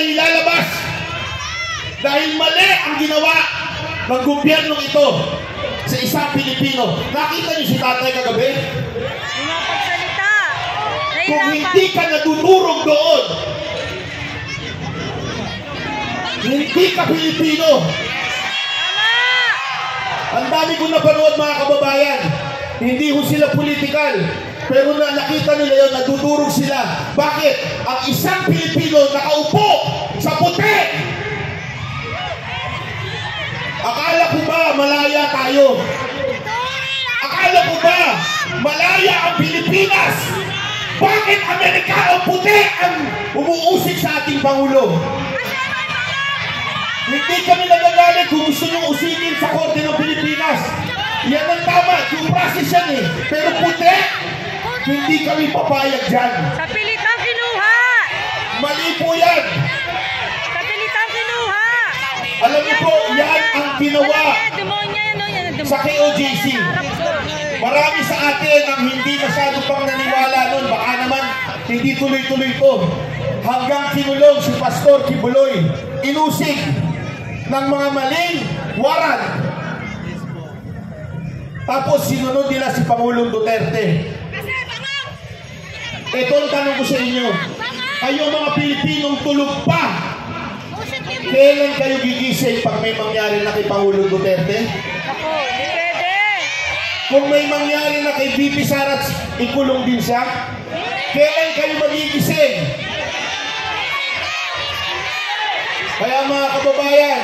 ilalabas. Dahil mali ang ginawa ng gobyernong ito sa isang Pilipino. Nakita niyo si tatay kagabi? Kung hindi ka natutulog doon, hindi ka Pilipino. Ang dami kong napanood mga kababayan. Hindi ho sila political. Pero na nakita nila yun, natutulog sila. Bakit? Ang isang Pilipino nakaupo sa puti. Akala ko ba malaya tayo? Akala ko ba malaya ang Pilipinas? Bakit Amerika o puti ang umuusik sa ating Pangulo? Hindi kami nagagalit kung gusto nyo usikin sa Korte ng Pilipinas. Yan ang tama, yung process yan eh. Pero puti, hindi kami papayag dyan. Sa pilitang kinuha! Mali po yan. Sa pilitang kinuha! Alam niyo po, yan ang ginawa sa KOJC. Marami sa atin ang hindi masyado pang naniwala nun. Baka naman hindi tuloy-tuloy ito. Hanggang kinulong si Pastor Kibuloy, inusig ng mga maling warrant. Tapos sinunod nila si Pangulong Duterte. Ito ang tanong ko sa inyo. Kayo mga Pilipinong tulog pa. Kailan kayo gigising pag may mangyari na kay Pangulong Duterte? Kung may mangyari na kay VP Sara, ikulong din siya? Kailan kayo magigising? Kaya mga kababayan,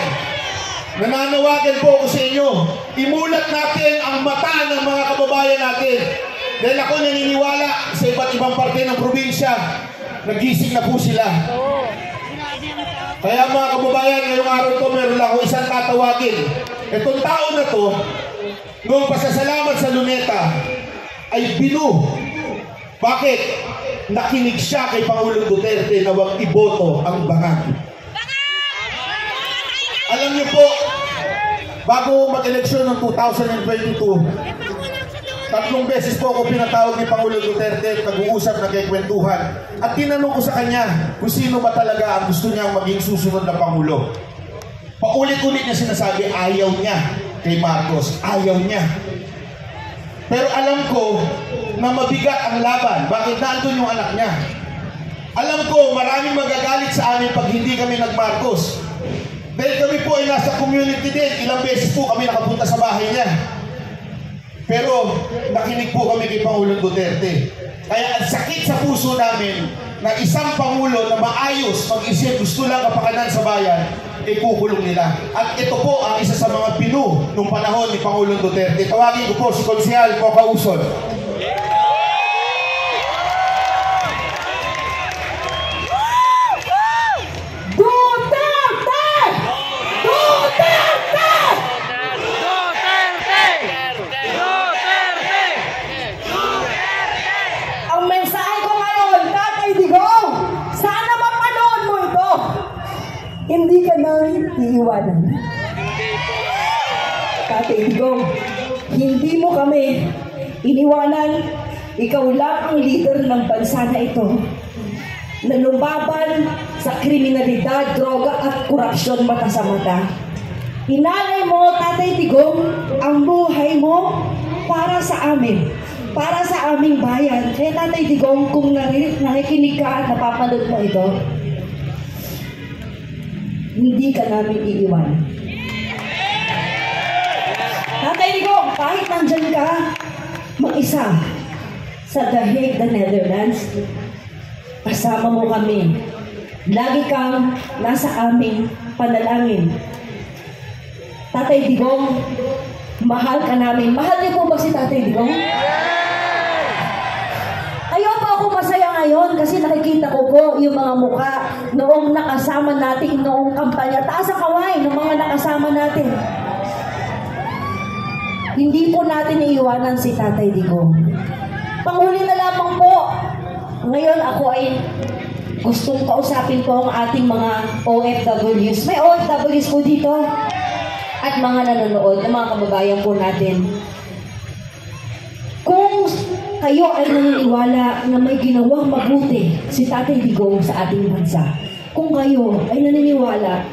nananawagan po ako sa inyo, imulat natin ang mata ng mga kababayan natin. Dahil ako naniniwala sa iba't ibang parte ng probinsya, nagising na po sila. Kaya mga kababayan, ngayong araw to meron lang ako isang tatawagin. Itong tao na to, noong pasasalamat sa Luneta, ay binu. Bakit? Nakinig siya kay Pangulong Duterte na huwag iboto ang bangag. Alam niyo po, bago mag-eleksyon ng 2022, 3 beses po ako pinatawag ni Pangulong Duterte, nag-uusap, nagkikwentuhan. At tinanong ko sa kanya kung sino ba talaga ang gusto niyang maging susunod na Pangulo. Paulit-ulit niya sinasabi, ayaw niya kay Marcos, ayaw niya. Pero alam ko na mabigat ang laban. Bakit? Nandun yung anak niya. Alam ko, maraming magagalit sa amin pag hindi kami nag-Marcos. Dahil kami po ay nasa community din. Ilang beses po kami nakapunta sa bahay niya. Pero nakinig po kami kay Pangulong Duterte. Kaya ang sakit sa puso namin na isang Pangulo na maayos mag-isip, gusto lang kapakanan sa bayan, ay kukulong nila. At ito po ang isa sa mga pinu nung panahon ni Pangulong Duterte. Tawagin ko po si Konsehal Coca Uson. Hindi ka namin iiwanan. Tatay Digong, hindi mo kami iniwanan. Ikaw lang ang leader ng bansa na ito na lumaban sa kriminalidad, droga at korupsyon mata sa mata. Inalay mo, Tatay Digong, ang buhay mo para sa amin, para sa aming bayan. Kaya Tatay Digong, kung nakikinig ka at napapanood mo ito, hindi ka namin iiwan. Tatay Digong, kahit nandyan ka, mag-isa sa The Hague, the Netherlands, kasama mo kami. Lagi kang nasa aming panalangin. Tatay Digong, mahal ka namin. Mahal niyo po ba si Tatay Digong? Ayoko ako masaya ngayon kasi nakikita ko po yung mga mukha noong nakasama natin noong kampanya. Taas ang kaway ng mga nakasama natin. Hindi po natin iiwanan si Tatay Digong. Panghuli na lamang po. Ngayon ako ay gustong kausapin po ang ating mga OFWs. May OFWs po dito at mga nanonood, ng mga kababayan po natin. Kung kayo ay naniniwala na may ginawang mabuti si Tatay Digong sa ating bansa, kung kayo ay naniniwala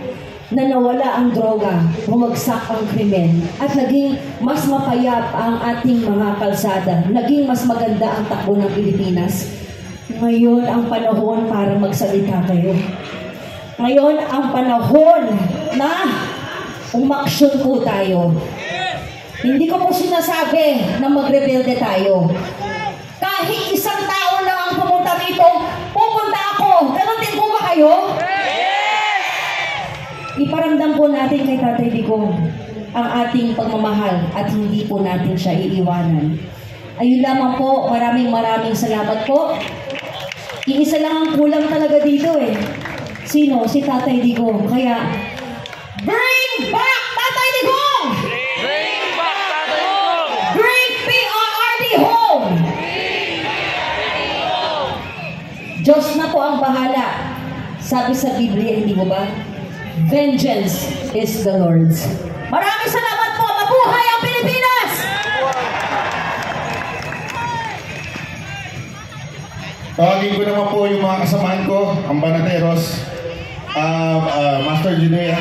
na nawala ang droga, bumagsak ang krimen, at naging mas mapayap ang ating mga kalsada, naging mas maganda ang takbo ng Pilipinas, ngayon ang panahon para magsalita kayo. Ngayon ang panahon na umaksyon po tayo. Hindi ko po sinasabi na magrebelde tayo. Kahit isang tao lang ang pumunta rito, pupunta ako. Ganon din po ba kayo? Iparamdam po natin kay Tatay Digong ang ating pagmamahal at hindi po natin siya iiwanan. Ayun lamang po, maraming salamat po. Iisa lang ang kulang talaga dito eh. Sino? Si Tatay Digong. Kaya, bring back Tatay Digong! Bring back Tatay Digong! Bring PRRD home! Diyos na po ang bahala. Sabi sa Biblia, hindi mo ba? Vengeance is the Lord's. Maraming salamat po! Mabuhay ang Pilipinas! Tawagin ko naman po yung mga kasamahan ko, ang Banateros, Master Junea.